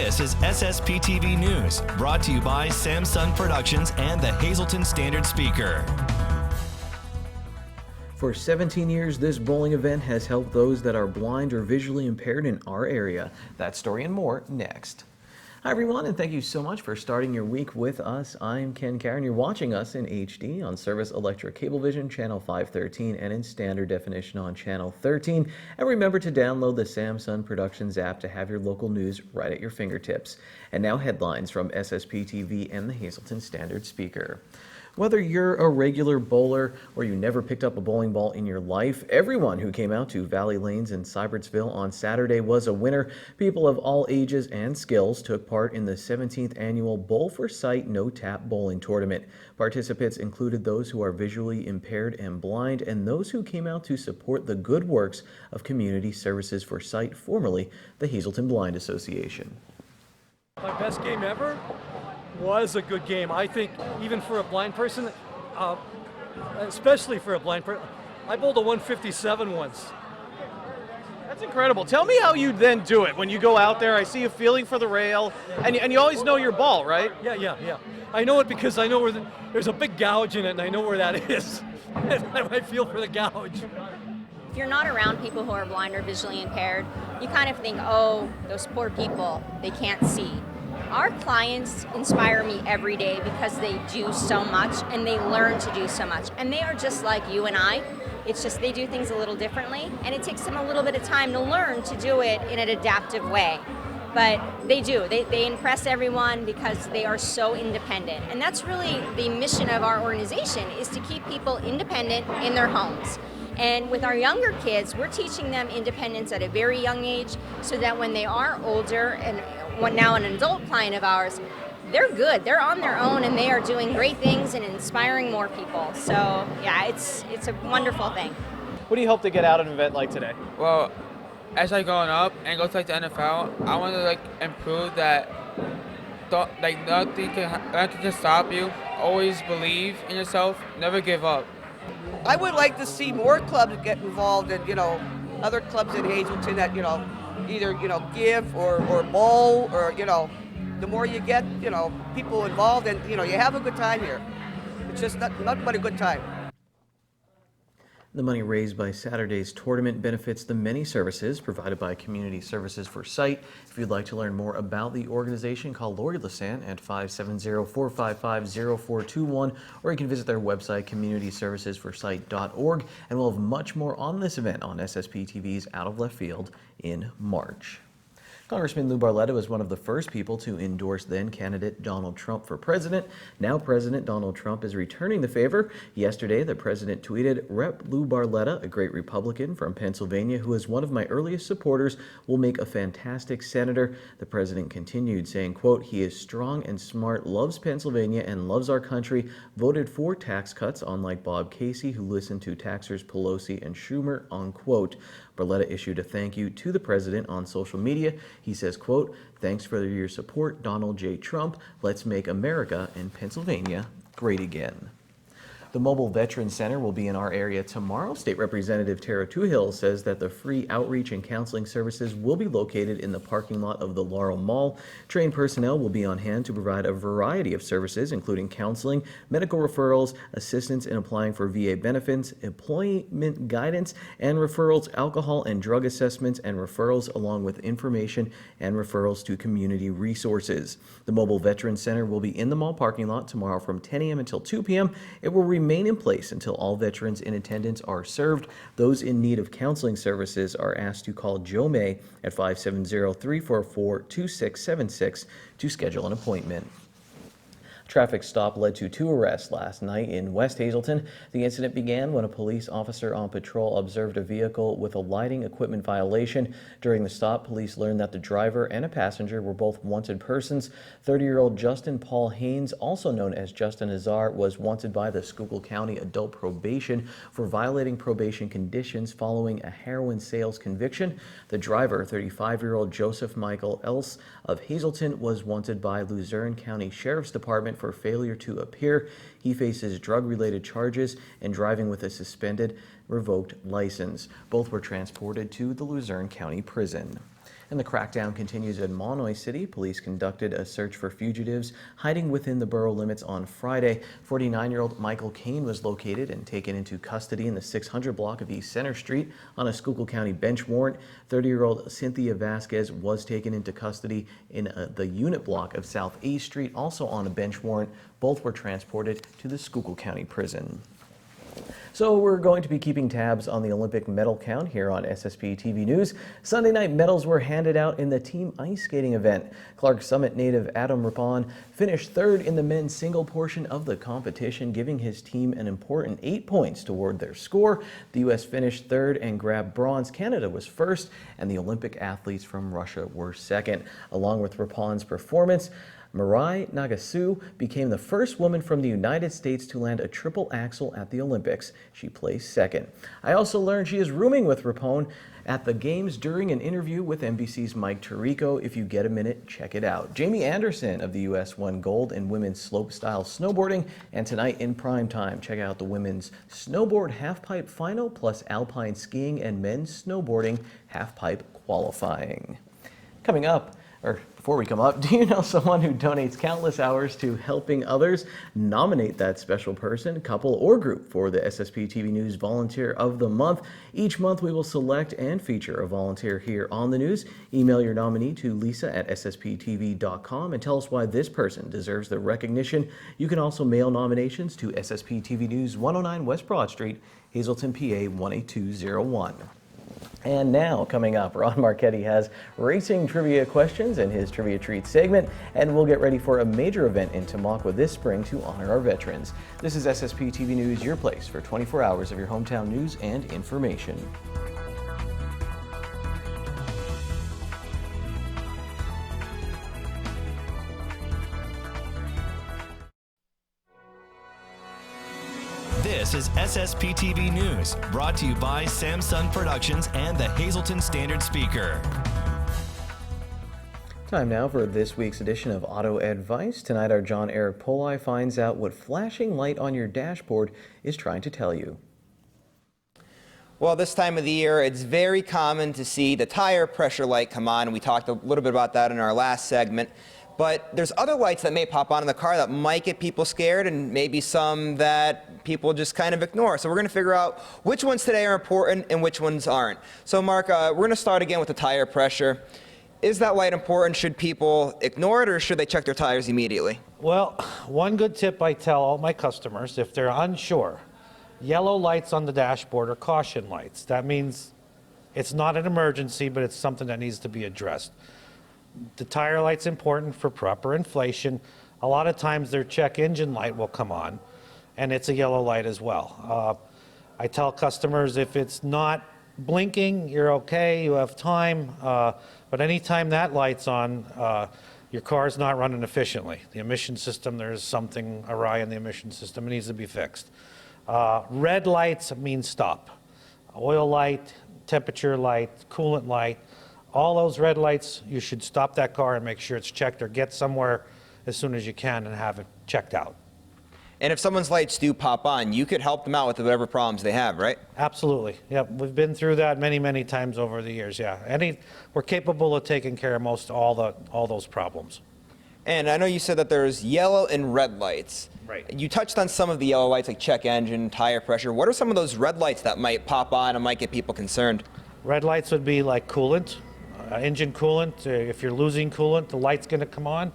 This is SSPTV News, brought to you by Samsung Productions and the Hazleton Standard Speaker. For 17 years, this bowling event has helped those that are blind or visually impaired in our area. That story and more next. Hi everyone, and thank you so much for starting your week with us. I'm Ken Karen. You're watching us in HD on Service Electric Cablevision Channel 513 and in standard definition on Channel 13. And remember to download the Samsung Productions app to have your local news right at your fingertips. And now headlines from SSPTV and the Hazleton Standard Speaker. Whether you're a regular bowler or you never picked up a bowling ball in your life, everyone who came out to Valley Lanes in Sybertsville on Saturday was a winner. People of all ages and skills took part in the 17th annual Bowl for Sight No Tap Bowling Tournament. Participants included those who are visually impaired and blind and those who came out to support the good works of Community Services for Sight, formerly the Hazleton Blind Association. My best game ever was a good game. I think even for a blind person, especially for a blind person, I bowled a 157 once. That's incredible. Tell me how you then do it. When you go out there, I see you feeling for the rail, and you always know your ball, right? Yeah. I know it because I know where there's a big gouge in it, and I know where that is. I feel for the gouge. If you're not around people who are blind or visually impaired, you kind of think, oh, those poor people, they can't see. Our clients inspire me every day because they do so much and they learn to do so much. And they are just like you and I. It's just they do things a little differently, and it takes them a little bit of time to learn to do it in an adaptive way. But they do. They impress everyone because they are so independent. And that's really the mission of our organization, is to keep people independent in their homes. And with our younger kids, we're teaching them independence at a very young age so that when they are older and now an adult client of ours, they're good. They're on their own and they are doing great things and inspiring more people. So yeah, it's a wonderful thing. What do you hope to get out of an event like today? Well, as I growing up and go to the NFL, I want to improve that. Nothing can stop you. Always believe in yourself. Never give up. I would like to see more clubs get involved in, other clubs in Hazleton that, either, give or bowl or, the more you get, people involved and, you have a good time here. It's just nothing but a good time. The money raised by Saturday's tournament benefits the many services provided by Community Services for Sight. If you'd like to learn more about the organization, call Lori Lassant at 570-455-0421, or you can visit their website, communityservicesforsight.org. And we'll have much more on this event on SSPTV's Out of Left Field in March. Congressman Lou Barletta was one of the first people to endorse then-candidate Donald Trump for president. Now President Donald Trump is returning the favor. Yesterday, the president tweeted, "Rep. Lou Barletta, a great Republican from Pennsylvania who is one of my earliest supporters, will make a fantastic senator." The president continued, saying, quote, "He is strong and smart, loves Pennsylvania and loves our country, voted for tax cuts, unlike Bob Casey, who listened to taxers Pelosi and Schumer," unquote. Barletta issued a thank you to the president on social media. He says, quote, "Thanks for your support, Donald J. Trump. Let's make America and Pennsylvania great again." The Mobile Veterans Center will be in our area tomorrow. State Representative Tara Toohill says that the free outreach and counseling services will be located in the parking lot of the Laurel Mall. Trained personnel will be on hand to provide a variety of services, including counseling, medical referrals, assistance in applying for VA benefits, employment guidance and referrals, alcohol and drug assessments and referrals, along with information and referrals to community resources. The Mobile Veterans Center will be in the mall parking lot tomorrow from 10 a.m. until 2 p.m. It will remain in place until all veterans in attendance are served. Those in need of counseling services are asked to call Joe May at 570-344-2676 to schedule an appointment. Traffic stop led to 2 arrests last night in West Hazleton. The incident began when a police officer on patrol observed a vehicle with a lighting equipment violation. During the stop, police learned that the driver and a passenger were both wanted persons. 30-year-old Justin Paul Haynes, also known as Justin Azar, was wanted by the Schuylkill County Adult Probation for violating probation conditions following a heroin sales conviction. The driver, 35-year-old Joseph Michael Else of Hazleton, was wanted by Luzerne County Sheriff's Department for failure to appear. He faces drug-related charges and driving with a suspended, revoked license. Both were transported to the Luzerne County Prison. And the crackdown continues in Monoy City. Police conducted a search for fugitives hiding within the borough limits on Friday. 49-year-old Michael Kane was located and taken into custody in the 600 block of East Center Street on a Schuylkill County bench warrant. 30-year-old Cynthia Vasquez was taken into custody in the unit block of South A Street, also on a bench warrant. Both were transported to the Schuylkill County Prison. So we're going to be keeping tabs on the Olympic medal count here on SSPTV News. Sunday night medals were handed out in the team ice skating event. Clark Summit native Adam Rippon finished third in the men's single portion of the competition, giving his team an important 8 points toward their score. The U.S. finished third and grabbed bronze. Canada was first, and the Olympic athletes from Russia were second. Along with Rippon's performance, Mirai Nagasu became the first woman from the United States to land a triple axel at the Olympics. She placed second. I also learned she is rooming with Rippon at the games during an interview with NBC's Mike Tirico. If you get a minute, check it out. Jamie Anderson of the U.S. won gold in women's slopestyle snowboarding. And tonight in prime time, check out the women's snowboard halfpipe final plus alpine skiing and men's snowboarding halfpipe qualifying. Coming up, or before we come up, do you know someone who donates countless hours to helping others? Nominate that special person, couple, or group for the SSPTV News Volunteer of the Month. Each month we will select and feature a volunteer here on the news. Email your nominee to lisa@ssptv.com and tell us why this person deserves the recognition. You can also mail nominations to SSPTV News, 109 West Broad Street, Hazleton, PA 18201. And now, coming up, Ron Marchetti has racing trivia questions in his Trivia Treat segment, and we'll get ready for a major event in Tamaqua this spring to honor our veterans. This is SSPTV News, your place for 24 hours of your hometown news and information. This is SSPTV News, brought to you by Samsung Productions and the Hazleton Standard Speaker. Time now for this week's edition of Auto Advice. Tonight, our John Eric Poli finds out what flashing light on your dashboard is trying to tell you. Well, this time of the year, it's very common to see the tire pressure light come on. We talked a little bit about that in our last segment. But there's other lights that may pop on in the car that might get people scared, and maybe some that people just kind of ignore. So we're going to figure out which ones today are important and which ones aren't. So Mark, we're going to start again with the tire pressure. Is that light important? Should people ignore it, or should they check their tires immediately? Well, one good tip I tell all my customers, if they're unsure, yellow lights on the dashboard are caution lights. That means it's not an emergency, but it's something that needs to be addressed. The tire light's important for proper inflation. A lot of times their check engine light will come on, and it's a yellow light as well. I tell customers if it's not blinking, you're okay, you have time, but anytime that light's on, your car's not running efficiently. The emission system, there's something awry in the emission system, it needs to be fixed. Red lights mean stop. Oil light, temperature light, coolant light, all those red lights, you should stop that car and make sure it's checked, or get somewhere as soon as you can and have it checked out. And if someone's lights do pop on, you could help them out with whatever problems they have, right? Absolutely. Yep, we've been through that many, many times over the years. Yeah, we're capable of taking care of most all those problems. And I know you said that there's yellow and red lights. Right. You touched on some of the yellow lights like check engine, tire pressure. What are some of those red lights that might pop on and might get people concerned? Red lights would be like coolant, engine coolant. If you're losing coolant, the light's going to come on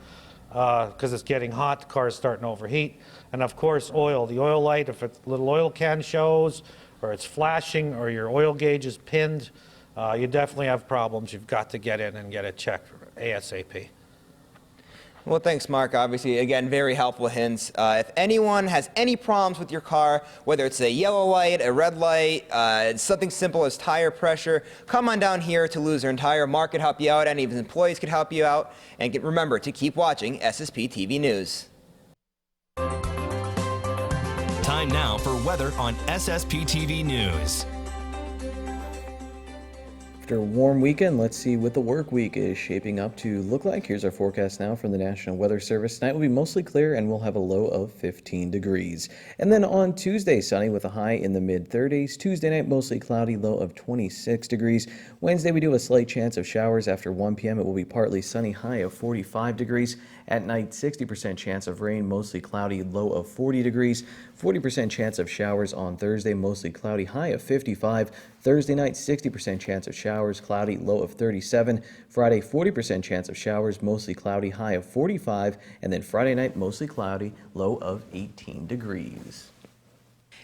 because it's getting hot, the car's starting to overheat. And of course, oil. The oil light, if a little oil can shows, or it's flashing, or your oil gauge is pinned, you definitely have problems. You've got to get in and get it checked ASAP. Well, thanks, Mark. Obviously, again, very helpful hints. If anyone has any problems with your car, whether it's a yellow light, a red light, something simple as tire pressure, come on down here to Luzerne Tire. Mark could help you out. Any of his employees could help you out. And remember to keep watching SSPTV News. Time now for weather on SSPTV News. after a warm weekend, let's see what the work week is shaping up to look like. Here's our forecast now from the National Weather Service. Tonight will be mostly clear and we'll have a low of 15 degrees. And then on Tuesday, sunny with a high in the mid-30s. Tuesday night, mostly cloudy, low of 26 degrees. Wednesday, we do have a slight chance of showers after 1 p.m. It will be partly sunny, high of 45 degrees. At night, 60% chance of rain, mostly cloudy, low of 40 degrees. 40% chance of showers on Thursday, mostly cloudy, high of 55. Thursday night, 60% chance of showers, cloudy, low of 37. Friday, 40% chance of showers, mostly cloudy, high of 45. And then Friday night, mostly cloudy, low of 18 degrees.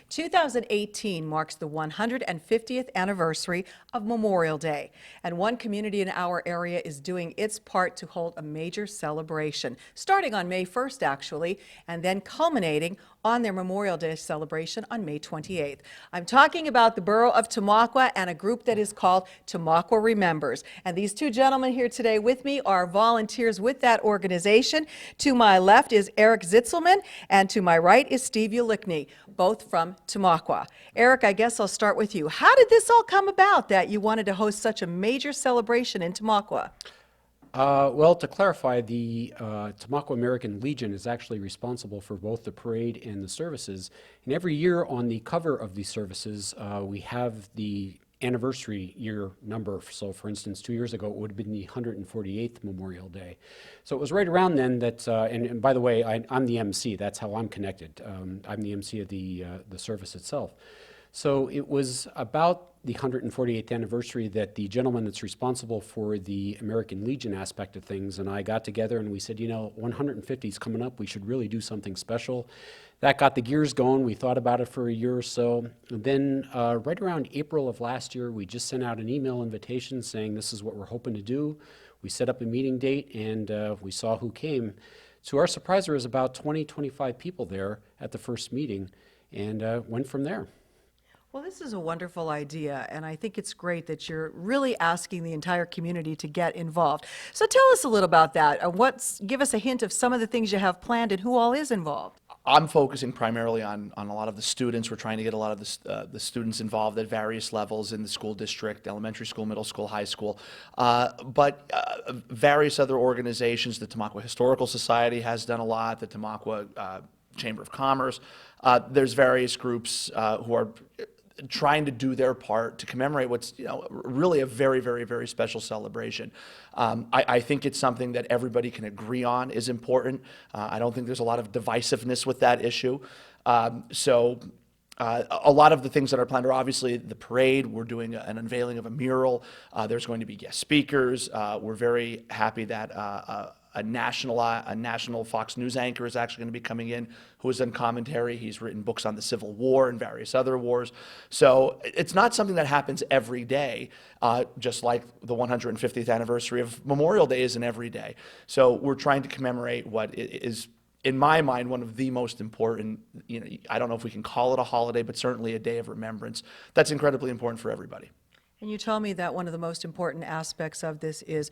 2018 marks the 150th anniversary of Memorial Day, and one community in our area is doing its part to hold a major celebration, starting on May 1st actually, and then culminating on their Memorial Day celebration on May 28th. I'm talking about the borough of Tamaqua and a group that is called Tamaqua Remembers. And these two gentlemen here today with me are volunteers with that organization. To my left is Eric Zitzelman, and to my right is Steve Ulickney, both from Tamaqua. Eric, I guess I'll start with you. How did this all come about that you wanted to host such a major celebration in Tamaqua? Well, to clarify, the Tamaqua American Legion is actually responsible for both the parade and the services. And every year on the cover of these services, we have the anniversary year number. So, for instance, 2 years ago, it would have been the 148th Memorial Day. So it was right around then that, and by the way, I'm the MC. That's how I'm connected. I'm the MC of the service itself. So it was about the 148th anniversary that the gentleman that's responsible for the American Legion aspect of things and I got together and we said, you know, 150 is coming up. We should really do something special. That got the gears going. We thought about it for a year or so. And then right around April of last year, we just sent out an email invitation saying this is what we're hoping to do. We set up a meeting date and we saw who came. To our surprise, there was about 20, 25 people there at the first meeting and went from there. Well, this is a wonderful idea, and I think it's great that you're really asking the entire community to get involved. So tell us a little about that. Give us a hint of some of the things you have planned and who all is involved. I'm focusing primarily on a lot of the students. We're trying to get a lot of the students involved at various levels in the school district, elementary school, middle school, high school. But various other organizations, the Tamaqua Historical Society has done a lot, the Tamaqua Chamber of Commerce. There's various groups who are trying to do their part to commemorate what's really a very, very, very special celebration. I think it's something that everybody can agree on is important. I don't think there's a lot of divisiveness with that issue. So a lot of the things that are planned are obviously the parade. We're doing an unveiling of a mural. There's going to be guest speakers. We're very happy that a national Fox News anchor is actually going to be coming in who has done commentary. He's written books on the Civil War and various other wars. So it's not something that happens every day, just like the 150th anniversary of Memorial Day isn't every day. So we're trying to commemorate what is, in my mind, one of the most important, I don't know if we can call it a holiday, but certainly a day of remembrance. That's incredibly important for everybody. And you told me that one of the most important aspects of this is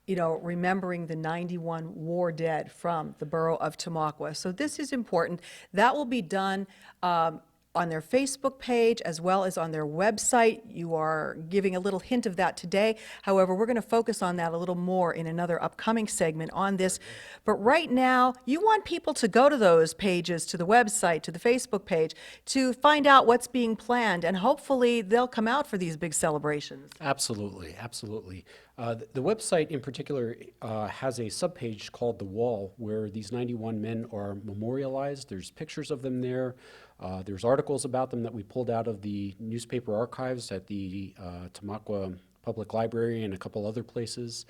remembering the 91 war dead from the borough of Tamaqua. So this is important. That will be done on their Facebook page as well as on their website. You are giving a little hint of that today. However, we're going to focus on that a little more in another upcoming segment on this. But right now, you want people to go to those pages, to the website, to the Facebook page, to find out what's being planned, and hopefully they'll come out for these big celebrations. Absolutely, absolutely. The website in particular has a subpage called The Wall, where these 91 men are memorialized. There's pictures of them there. There's articles about them that we pulled out of the newspaper archives at the Tamaqua Public Library and a couple other places.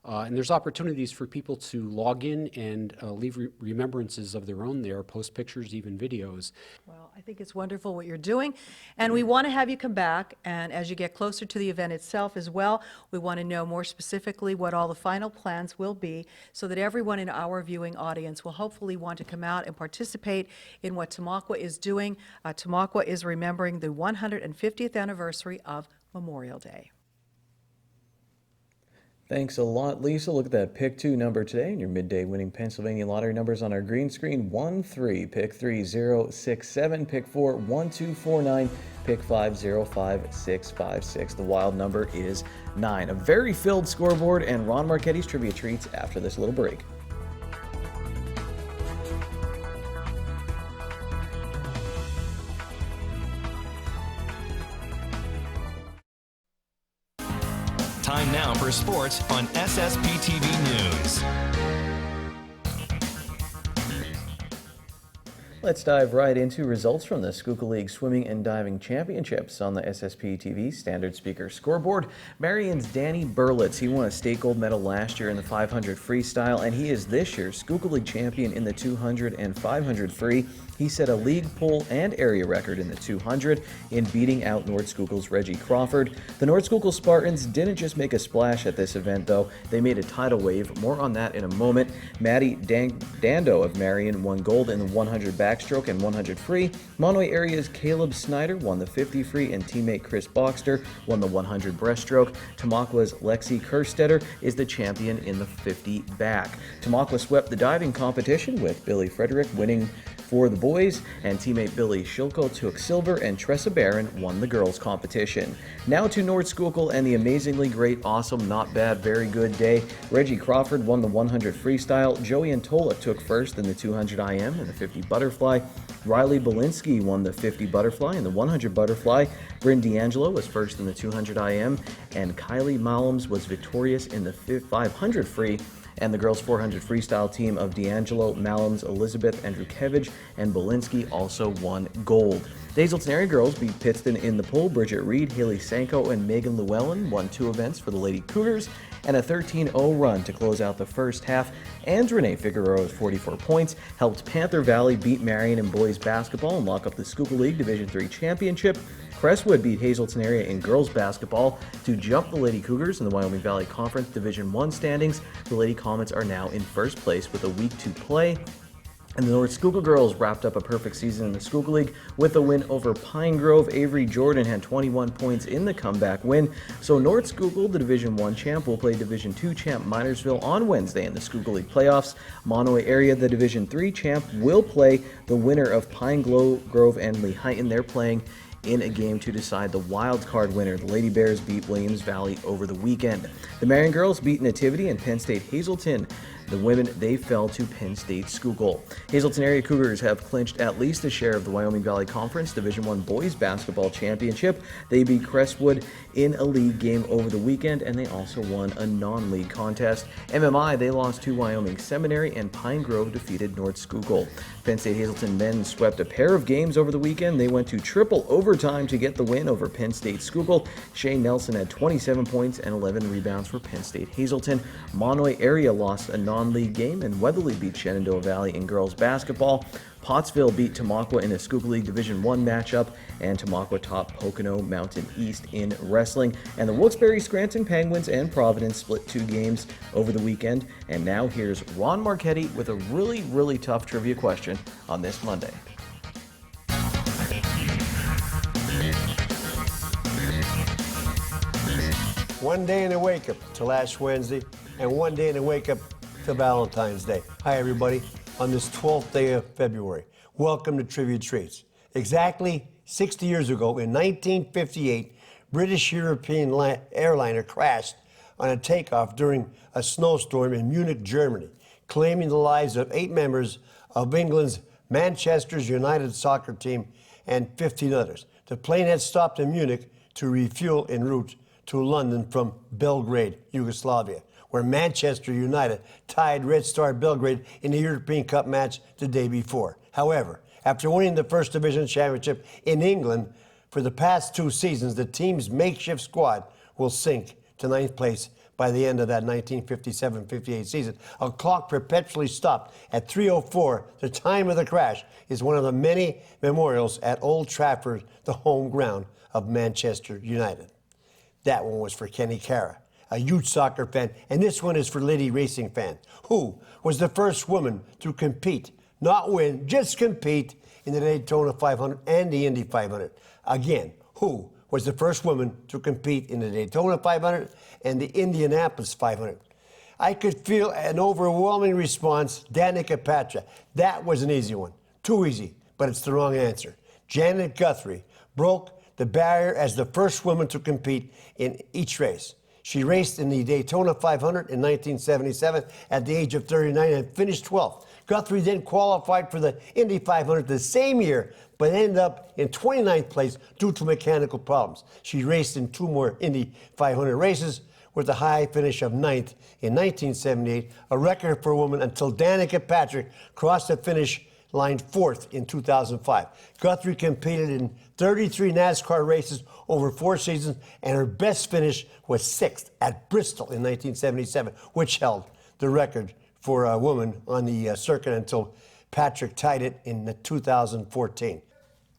And there's opportunities for people to log in and leave remembrances of their own there, post pictures, even videos. Well, I think it's wonderful what you're doing, and we want to have you come back, and as you get closer to the event itself as well, we want to know more specifically what all the final plans will be so that everyone in our viewing audience will hopefully want to come out and participate in what Tamaqua is doing. Tamaqua is remembering the 150th anniversary of Memorial Day. Thanks a lot, Lisa. Look at that pick 2 number today and your midday winning Pennsylvania lottery numbers on our green screen. 1-3, pick 3 067, pick 4 1249, pick 5 05 The wild number is 9. A very filled scoreboard and Ron Marchetti's trivia treats after this little break. Time now for sports on SSPTV News. Let's dive right into results from the Schuylkill League Swimming and Diving Championships on the SSPTV Standard Speaker Scoreboard. Marion's Danny Berlitz, he won a state gold medal last year in the 500 freestyle, and he is this year's Schuylkill League champion in the 200 and 500 free. He set a league pool and area record in the 200 in beating out North Schuylkill's Reggie Crawford. The North Schuylkill Spartans didn't just make a splash at this event, though. They made a tidal wave. More on that in a moment. Maddie Dando of Marion won gold in the 100 backstroke and 100 free. Monoy area's Caleb Snyder won the 50 free, and teammate Chris Boxter won the 100 breaststroke. Tamaqua's Lexi Kerstetter is the champion in the 50 back. Tamaqua swept the diving competition with Billy Frederick winning for the boys, and teammate Billy Shilko took silver, and Tressa Barron won the girls competition. Now to North Schuylkill and the amazingly great, awesome, not bad, very good day. Reggie Crawford won the 100 freestyle. Joey Antola took first in the 200 IM and the 50 butterfly. Riley Belinsky won the 50 butterfly and the 100 butterfly. Bryn D'Angelo was first in the 200 IM, and Kylie Malums was victorious in the 500 free. And the girls 400 freestyle team of D'Angelo, Malums, Elizabeth, Andrukevich, and Belinsky also won gold. The Hazelton area girls beat Pittston in the pool. Bridget Reed, Haley Sanko, and Megan Llewellyn won 2 events for the Lady Cougars, and a 13-0 run to close out the first half. And Renee Figueroa's 44 points helped Panther Valley beat Marion in boys basketball and lock up the Schuylkill League Division III championship. Crestwood beat Hazelton area in girls basketball to jump the Lady Cougars in the Wyoming Valley Conference Division I standings. The Lady Comets are now in first place with a week to play. And the North Schuylkill girls wrapped up a perfect season in the Schuylkill League with a win over Pine Grove. Avery Jordan had 21 points in the comeback win. So North Schuylkill, the Division I champ, will play Division II champ Minersville on Wednesday in the Schuylkill League playoffs. Monoy area, the Division III champ, will play the winner of Pine Grove and Lehighton. They're playing in a game to decide the wild card winner. The Lady Bears beat Williams Valley over the weekend. The Marion girls beat Nativity and Penn State Hazelton. The women, they fell to Penn State Schuylkill. Hazelton area Cougars have clinched at least a share of the Wyoming Valley Conference Division I boys basketball championship. They beat Crestwood in a league game over the weekend, and they also won a non-league contest. MMI, they lost to Wyoming Seminary, and Pine Grove defeated North Schuylkill. Penn State Hazelton men swept a pair of games over the weekend. They went to triple overtime to get the win over Penn State Schuylkill. Shane Nelson had 27 points and 11 rebounds for Penn State Hazelton. Monoy area lost a non-league game, and Weatherly beat Shenandoah Valley in girls basketball. Pottsville beat Tamaqua in a Schuylkill League Division I matchup, and Tamaqua topped Pocono Mountain East in wrestling. And the Wilkes-Barre Scranton Penguins and Providence split 2 games over the weekend. And now here's Ron Marchetti with a really, really tough trivia question on this Monday. One day in the wake up to last Wednesday, and one day in the wake up to Valentine's Day. Hi, everybody. On this 12th day of February, welcome to Trivia Treats. Exactly 60 years ago, in 1958, British European airliner crashed on a takeoff during a snowstorm in Munich, Germany, claiming the lives of 8 members of England's Manchester United soccer team and 15 others. The plane had stopped in Munich to refuel en route to London from Belgrade, Yugoslavia, where Manchester United tied Red Star Belgrade in the European Cup match the day before. However, after winning the First Division Championship in England for the past 2 seasons, the team's makeshift squad will sink to 9th place by the end of that 1957-58 season. A clock perpetually stopped at 3:04, the time of the crash, is one of the many memorials at Old Trafford, the home ground of Manchester United. That one was for Kenny Cara, a youth soccer fan, and this one is for Liddy Racing fan, who was the first woman to compete, not win, just compete in the Daytona 500 and the Indy 500. Again, who was the first woman to compete in the Daytona 500 and the Indianapolis 500. I could feel an overwhelming response. Danica Patrick. That was an easy one. Too easy, but it's the wrong answer. Janet Guthrie broke the barrier as the first woman to compete in each race. She raced in the Daytona 500 in 1977 at the age of 39 and finished 12th. Guthrie then qualified for the Indy 500 the same year, but ended up in 29th place due to mechanical problems. She raced in 2 more Indy 500 races with a high finish of 9th in 1978, a record for a woman until Danica Patrick crossed the finish line 4th in 2005. Guthrie competed in 33 NASCAR races over 4 seasons, and her best finish was 6th at Bristol in 1977, which held the record for a woman on the circuit until Patrick tied it in 2014.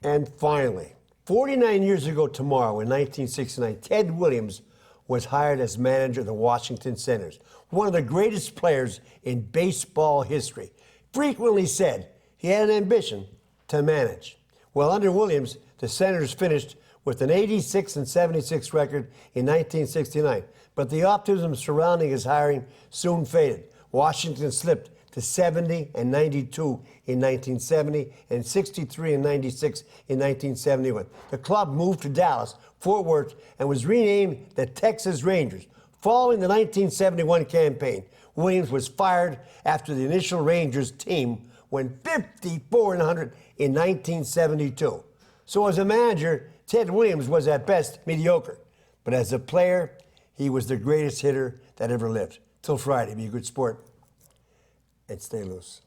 And finally, 49 years ago tomorrow in 1969, Ted Williams was hired as manager of the Washington Senators, one of the greatest players in baseball history. Frequently said he had an ambition to manage. Well, under Williams, the Senators finished with an 86-76 record in 1969, but the optimism surrounding his hiring soon faded. Washington slipped to 70-92 in 1970 and 63-96 in 1971. The club moved to Dallas, Fort Worth, and was renamed the Texas Rangers. Following the 1971 campaign, Williams was fired after the initial Rangers team went 54-100 in 1972. So as a manager, Ted Williams was at best mediocre. But as a player, he was the greatest hitter that ever lived. Till Friday, be a good sport and stay loose.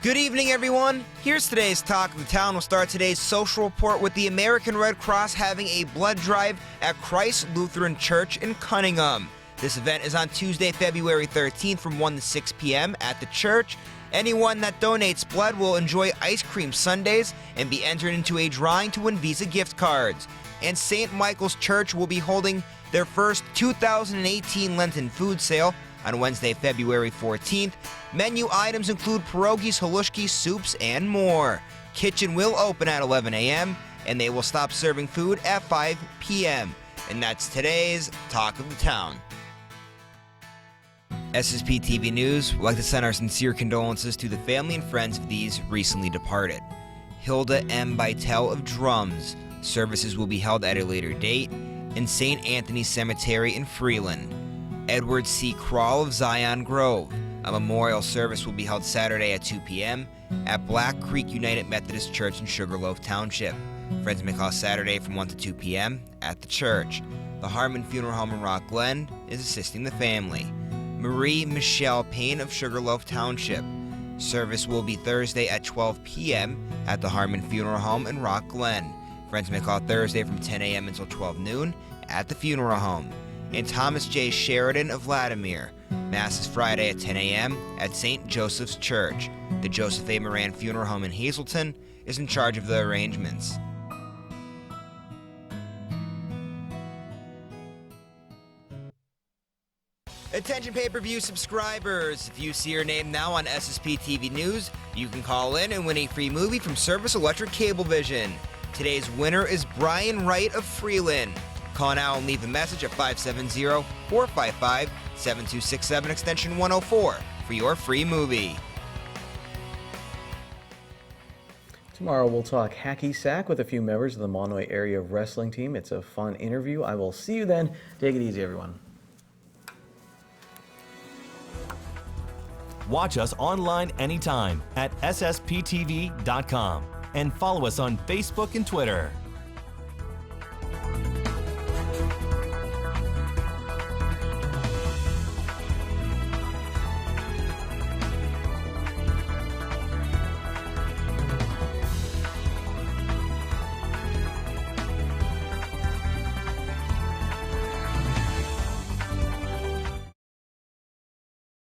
Good evening, everyone. Here's today's Talk of the Town. We'll start today's social report with the American Red Cross having a blood drive at Christ Lutheran Church in Cunningham. This event is on Tuesday, February 13th from 1 to 6 p.m. at the church. Anyone that donates blood will enjoy ice cream sundaes and be entered into a drawing to win Visa gift cards. And St. Michael's Church will be holding their first 2018 Lenten food sale on Wednesday, February 14th. Menu items include pierogies, halushki, soups, and more. Kitchen will open at 11 a.m., and they will stop serving food at 5 p.m. And that's today's Talk of the Town. SSPTV News would like to send our sincere condolences to the family and friends of these recently departed. Hilda M. Bytel of Drums. Services will be held at a later date in St. Anthony's Cemetery in Freeland. Edward C. Krall of Zion Grove. A memorial service will be held Saturday at 2 p.m. at Black Creek United Methodist Church in Sugarloaf Township. Friends may call Saturday from 1 to 2 p.m. at the church. The Harmon Funeral Home in Rock Glen is assisting the family. Marie Michelle Payne of Sugarloaf Township. Service will be Thursday at 12 p.m. at the Harmon Funeral Home in Rock Glen. Friends may call Thursday from 10 a.m. until 12 noon at the funeral home. And Thomas J. Sheridan of Vladimir. Mass is Friday at 10 a.m. at St. Joseph's Church. The Joseph A. Moran Funeral Home in Hazleton is in charge of the arrangements. Attention pay-per-view subscribers. If you see your name now on SSPTV News, you can call in and win a free movie from Service Electric Cablevision. Today's winner is Brian Wright of Freeland. Call now and leave a message at 570-455-7267 extension 104 for your free movie. Tomorrow we'll talk hacky sack with a few members of the Monoy area wrestling team. It's a fun interview. I will see you then. Take it easy, everyone. Watch us online anytime at ssptv.com and follow us on Facebook and Twitter.